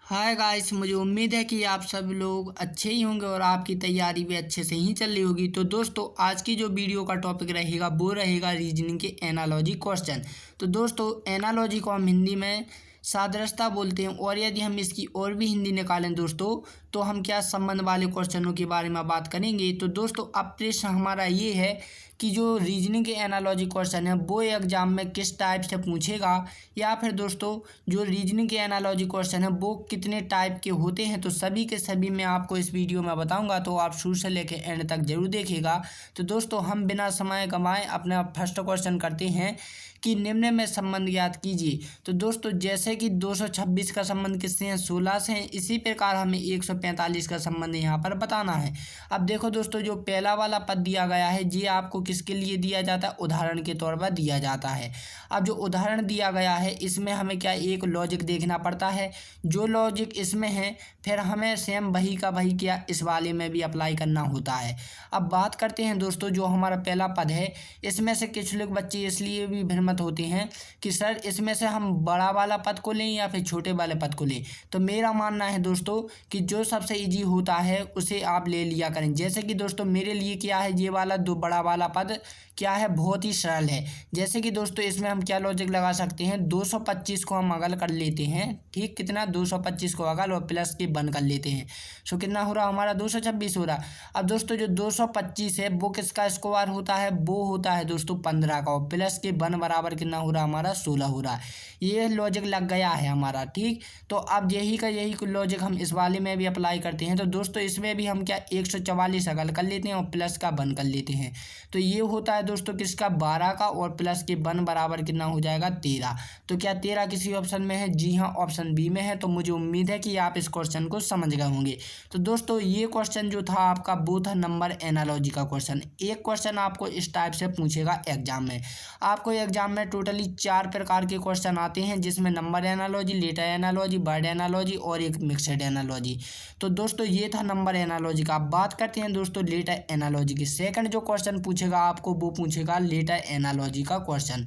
Hi guys, मुझे उम्मीद है कि आप सब लोग अच्छे ही होंगे और आपकी तैयारी भी अच्छे से ही चल रही होगी। तो दोस्तों, आज की जो वीडियो का टॉपिक रहेगा वो रहेगा रीजनिंग के एनालॉजी क्वेश्चन। तो दोस्तों, एनालॉजी को हम हिंदी में सादृश्यता बोलते हैं और यदि हम इसकी और भी हिंदी निकालें दोस्तों, तो हम क्या संबंध वाले क्वेश्चनों के बारे में बात करेंगे। तो दोस्तों, अब प्रश्न हमारा ये है कि जो रीजनिंग के एनालॉजी क्वेश्चन है वो एग्जाम में किस टाइप से पूछेगा, या फिर दोस्तों जो रीजनिंग के एनालॉजी क्वेश्चन है वो कितने टाइप के होते हैं। तो सभी के सभी मैं आपको इस वीडियो में बताऊंगा, तो आप शुरू से लेकर एंड तक जरूर देखिएगा। तो दोस्तों, हम बिना समय गंवाए अपना फर्स्ट क्वेश्चन करते हैं कि निम्न में संबंध ज्ञात कीजिए। तो दोस्तों, जैसे कि 226 का संबंध किससे है, 16 से है, इसी प्रकार हमें 145 का संबंध यहाँ पर बताना है। अब देखो दोस्तों, जो पहला वाला पद दिया गया है ये आपको किसके लिए दिया जाता है, उदाहरण के तौर पर दिया जाता है। अब जो उदाहरण दिया गया है इसमें हमें क्या एक लॉजिक देखना पड़ता है, जो लॉजिक इसमें है फिर हमें सेम वही का वही क्या इस वाले में भी अप्लाई करना होता है। अब बात करते हैं दोस्तों, जो हमारा पहला पद है इसमें से कुछ लोग बच्चे इसलिए भी भ्रमित होते हैं कि सर इसमें से हम बड़ा वाला पद को लें या फिर छोटे वाले पद को लें। तो मेरा मानना है दोस्तों कि जो सबसे इजी होता है उसे आप ले लिया करें। जैसे कि दोस्तों मेरे लिए क्या है, ये वाला दो बड़ा वाला पद क्या है, बहुत ही सरल है। जैसे कि दोस्तों इसमें हम क्या लॉजिक लगा सकते हैं, 225 को हम अगल कर लेते हैं, ठीक, कितना 225 को अगल और प्लस के बन कर लेते हैं। सो कितना हो रहा हमारा 226 हो रहा। अब दोस्तों जो 225 है वो किसका स्क्वायर होता है, वो होता है दोस्तों 15 का, और प्लस के बन बराबर कितना हो रहा हमारा 16 हो रहा है। ये लॉजिक लग गया है हमारा, ठीक। तो अब यही लॉजिक हम इस वाले में भी अप्लाई करते हैं। तो दोस्तों इसमें भी हम क्या 144 अगल कर लेते हैं और प्लस का बन कर लेते हैं। तो ये होता है दोस्तों किसका, 12 का, और प्लस के बन बराबर कितना हो जाएगा 13। तो क्या 13 किसी ऑप्शन में है, जी हाँ ऑप्शन बी में है। तो मुझे उम्मीद है कि आप इस क्वेश्चन को समझ गए होंगे। तो दोस्तों ये क्वेश्चन जो था आपका वो था नंबर एनालॉजी का क्वेश्चन। एक क्वेश्चन आपको इस टाइप से पूछेगा एग्जाम में। आपको एग्जाम में टोटली 4 प्रकार के क्वेश्चन आते हैं, जिसमें number analogy, letter analogy, word analogy और एक मिक्सड एनालॉजी। तो दोस्तों ये था नंबर एनालॉजी का। अब बात करते हैं दोस्तों लेटर एनालॉजी की। सेकंड जो क्वेश्चन पूछेगा आपको वो पूछेगा लेटर एनालॉजी का क्वेश्चन।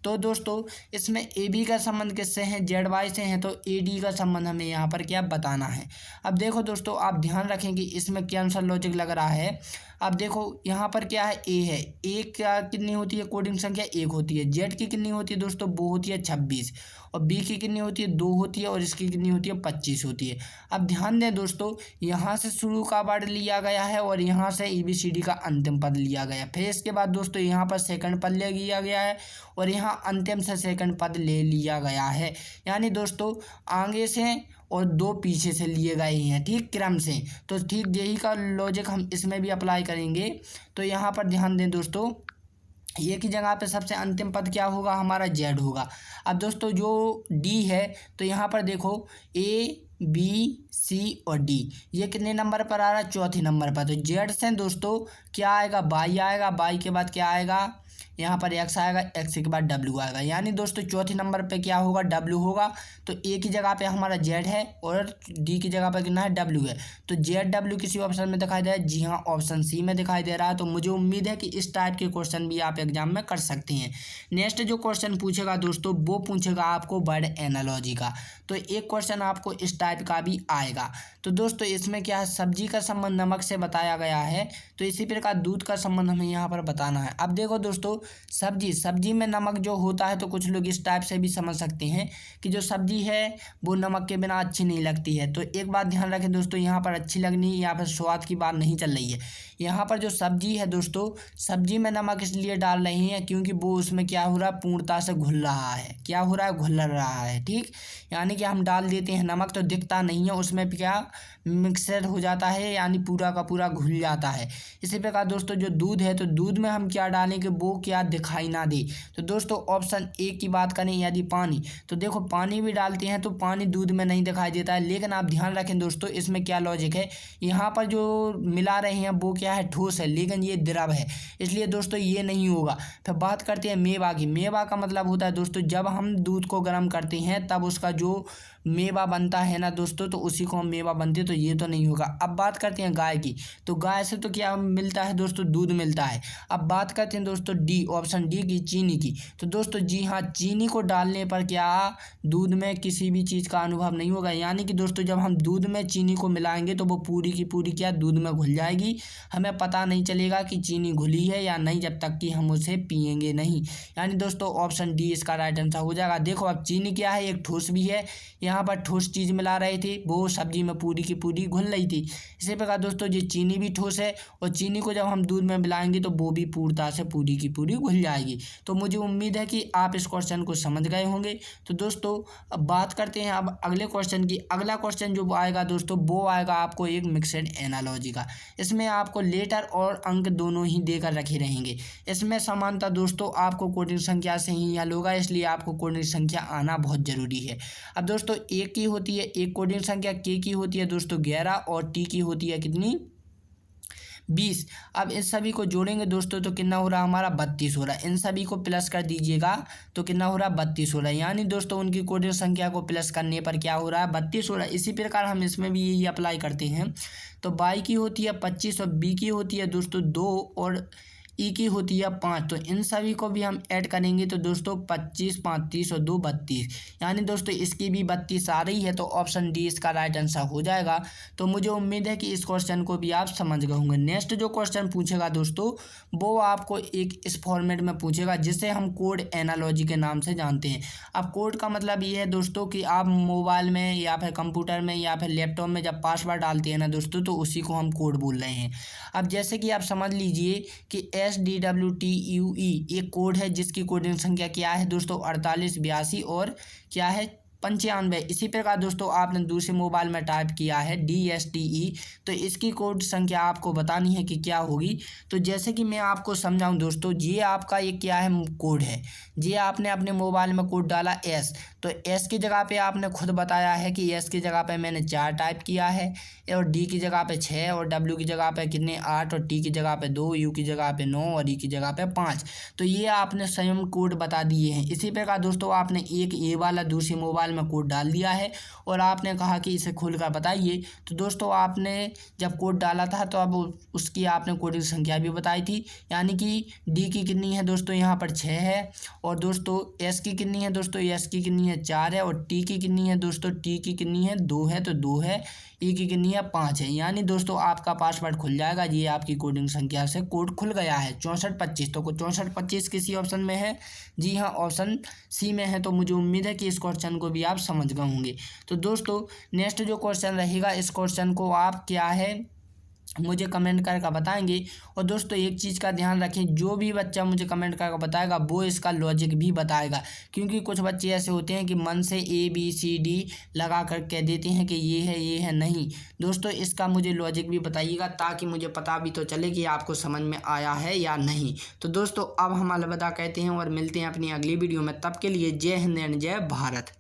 तो दोस्तों इसमें ए बी का संबंध किससे है, जेड वाई से है, तो ए डी का संबंध हमें यहाँ पर क्या बताना है। अब देखो दोस्तों, आप ध्यान रखें कि इसमें क्या आंसर लॉजिक लग रहा है। अब देखो यहाँ पर क्या है, ए है, ए क्या कितनी होती है, कोडिंग संख्या 1 होती है। जेड की कितनी होती है दोस्तों, वो होती है 26, और बी की कितनी होती है 2 होती है, और इसकी कितनी होती है 25 होती है। अब ध्यान दें दोस्तों, यहाँ से शुरू का वर्ड लिया गया है और यहाँ से ABCD का अंतिम पद लिया गया है। फिर इसके बाद दोस्तों यहाँ पर सेकंड पद ले लिया गया है और यहाँ अंतिम से सेकंड पद ले लिया गया है। यानी दोस्तों आगे से और 2 पीछे से लिए गए हैं, ठीक, क्रम से। तो ठीक यही का लॉजिक हम इसमें भी अप्लाई करेंगे। तो यहाँ पर ध्यान दें दोस्तों, ये की जगह पे सबसे अंतिम पद क्या होगा, हमारा जेड होगा। अब दोस्तों जो डी है, तो यहाँ पर देखो A B C और D ये कितने नंबर पर आ रहा है, चौथे नंबर पर। तो जेड से दोस्तों क्या आएगा, वाई आएगा, वाई के बाद क्या आएगा, यहाँ पर एक्स आएगा, एक्स के बाद डब्ल्यू आएगा। यानी दोस्तों चौथे नंबर पे क्या होगा, डब्ल्यू होगा। तो ए की जगह पे हमारा जेड है और डी की जगह पे कितना है, डब्ल्यू है। तो जेड डब्ल्यू किसी ऑप्शन में दिखाई दे रहा है, जी हाँ ऑप्शन सी में दिखाई दे रहा है। तो मुझे उम्मीद है कि इस टाइप के क्वेश्चन भी आप एग्जाम में कर सकते हैं। नेक्स्ट जो क्वेश्चन पूछेगा दोस्तों वो पूछेगा आपको वर्ड एनालॉजी का। तो एक क्वेश्चन आपको इस टाइप का भी आएगा। तो दोस्तों इसमें क्या है, सब्जी का संबंध नमक से बताया गया है, तो इसी प्रकार दूध का संबंध हमें यहाँ पर बताना है। अब देखो दोस्तों, सब्जी में नमक जो होता है, तो कुछ लोग इस टाइप से भी समझ सकते हैं कि जो सब्जी है वो नमक के बिना अच्छी नहीं लगती है। तो एक बात ध्यान रखें दोस्तों, यहाँ पर अच्छी लगनी या फिर स्वाद की बात नहीं चल रही है। यहाँ पर जो सब्जी है दोस्तों, सब्जी में नमक इसलिए डाल रहे हैं क्योंकि वो उसमें क्या हो रहा है, पूर्णता से घुल रहा है। क्या हो रहा है, घुल रहा है, ठीक। यानी कि हम डाल देते हैं नमक तो दिखता नहीं है, उसमें क्या मिक्सर हो जाता है, यानी पूरा का पूरा घुल जाता है। इसी प्रकार दोस्तों जो दूध है, तो दूध में हम क्या डालें कि वो क्या दिखाई ना दे। तो दोस्तों ऑप्शन ए की बात करें, यदि पानी, तो देखो पानी भी डालते हैं तो पानी दूध में नहीं दिखाई देता है। लेकिन आप ध्यान रखें दोस्तों, इसमें क्या लॉजिक है, यहाँ पर जो मिला रहे हैं वो क्या है, ठोस है, लेकिन ये द्रव है, इसलिए दोस्तों ये नहीं होगा। फिर बात करते हैं मेवा की। मेवा का मतलब होता है दोस्तों, जब हम दूध को गर्म करते हैं तब उसका जो मेवा बनता है ना दोस्तों, तो उसी को हम मेवा बनते, तो ये तो नहीं होगा। अब बात करते हैं गाय की, तो गाय से तो क्या मिलता है दोस्तों, दूध मिलता है। अब बात करते हैं दोस्तों डी, ऑप्शन डी की, चीनी की। तो दोस्तों जी हाँ, चीनी को डालने पर क्या दूध में किसी भी चीज़ का अनुभव नहीं होगा, यानी कि दोस्तों जब हम दूध में चीनी को मिलाएंगे तो वो पूरी की पूरी क्या दूध में घुल जाएगी, हमें पता नहीं चलेगा कि चीनी घुली है या नहीं जब तक कि हम उसे पिएंगे नहीं। यानी दोस्तों ऑप्शन डी इसका राइट आंसर हो जाएगा। देखो अब चीनी क्या है, एक ठोस भी है, यहाँ पर ठोस चीज़ मिला रहे थे, वो सब्जी में पूरी की पूरी घुल रही थी। इसी प्रकार दोस्तों ये चीनी भी ठोस है, और चीनी को जब हम दूध में मिलाएंगे तो वो भी पूर्णतः से पूरी की पूरी घुल जाएगी। तो मुझे उम्मीद है कि आप इस क्वेश्चन को समझ गए होंगे। तो दोस्तों अब बात करते हैं अब अगले क्वेश्चन की। अगला क्वेश्चन जो आएगा दोस्तों, वो आएगा आपको एक मिक्सड एनालॉजी का। इसमें आपको लेटर और अंक दोनों ही देकर रखे रहेंगे। इसमें समानता दोस्तों आपको कोडिंग संख्या से ही हल होगा, इसलिए आपको कोडिंग संख्या आना बहुत जरूरी है। अब दोस्तों ए की होती है एक कोडिंग संख्या, के की होती है दोस्तों 11, और टी की होती है कितनी, 20। अब इन सभी को जोड़ेंगे दोस्तों तो कितना हो रहा है हमारा, 32 हो रहा है। इन सभी को प्लस कर दीजिएगा तो कितना हो रहा है, 32 हो रहा है। यानी दोस्तों उनकी कोडिंग संख्या को प्लस करने पर क्या हो रहा है, 32 हो रहा है। इसी प्रकार हम इसमें भी यही अप्लाई करते हैं। तो बाई की होती है 25, और बी की होती है दोस्तों 2, और ई की होती है 5। तो इन सभी को भी हम ऐड करेंगे तो दोस्तों 25, 35 और 2 32, यानी दोस्तों इसकी भी 32 आ रही है। तो ऑप्शन डी इसका राइट आंसर हो जाएगा। तो मुझे उम्मीद है कि इस क्वेश्चन को भी आप समझ गए होंगे। नेक्स्ट जो क्वेश्चन पूछेगा दोस्तों, वो आपको एक इस फॉर्मेट में पूछेगा जिसे हम कोड एनालॉजी के नाम से जानते हैं। अब कोड का मतलब ये है दोस्तों कि आप मोबाइल में या फिर कंप्यूटर में या फिर लैपटॉप में जब पासवर्ड डालते हैं ना दोस्तों, तो उसी को हम कोड बोल रहे हैं। अब जैसे कि आप समझ लीजिए कि SDWTUE एक कोड है जिसकी कोडिंग संख्या क्या है दोस्तों, 48, 82 और क्या है 95। इसी प्रकार दोस्तों आपने दूसरे मोबाइल में टाइप किया है DSTE, तो इसकी कोड संख्या आपको बतानी है कि क्या होगी। तो जैसे कि मैं आपको समझाऊं दोस्तों, ये आपका ये क्या है कोड है, ये आपने अपने मोबाइल में कोड डाला S, तो S की जगह पे आपने खुद बताया है कि S की जगह पे मैंने 4 टाइप किया है, और D की जगह पे 6, और W की जगह पे कितने 8, और T की जगह पे 2, U की जगह पे 9, और E की जगह पे 5। तो ये आपने स्वयं कोड बता दिए हैं। इसी प्रकार दोस्तों आपने एक ए वाला दूसरे मोबाइल में कोड डाल दिया है, और आपने कहा कि इसे खोलकर बताइए। तो दोस्तों आपने जब कोड डाला था तो अब उसकी आपने कोडिंग संख्या भी बताई थी, यानी कि डी की कितनी है दोस्तों, यहाँ पर 6 है, और दोस्तों एस की कितनी है दोस्तों, एस की कितनी है 4 है, और टी की कितनी है दोस्तों, टी की कितनी है 2 है, तो 2 है, ई की कितनी है 5 है। यानी दोस्तों आपका पासवर्ड खुल जाएगा। ये आपकी कोडिंग संख्या से कोड खुल गया है 6425। तो 6425 किसी ऑप्शन में है, जी हाँ ऑप्शन सी में है। तो मुझे उम्मीद है कि इस क्वेश्चन को भी आप समझ गए होंगे। तो दोस्तों नेक्स्ट जो क्वेश्चन रहेगा, इस क्वेश्चन को आप क्या है मुझे कमेंट करके बताएंगे। और दोस्तों एक चीज़ का ध्यान रखें, जो भी बच्चा मुझे कमेंट करके बताएगा वो इसका लॉजिक भी बताएगा, क्योंकि कुछ बच्चे ऐसे होते हैं कि मन से ABCD लगा कर कह देते हैं कि ये है। नहीं दोस्तों, इसका मुझे लॉजिक भी बताइएगा ताकि मुझे पता भी तो चले कि आपको समझ में आया है या नहीं। तो दोस्तों अब हम अलविदा कहते हैं और मिलते हैं अपनी अगली वीडियो में। तब के लिए जय हिंद एंड जय भारत।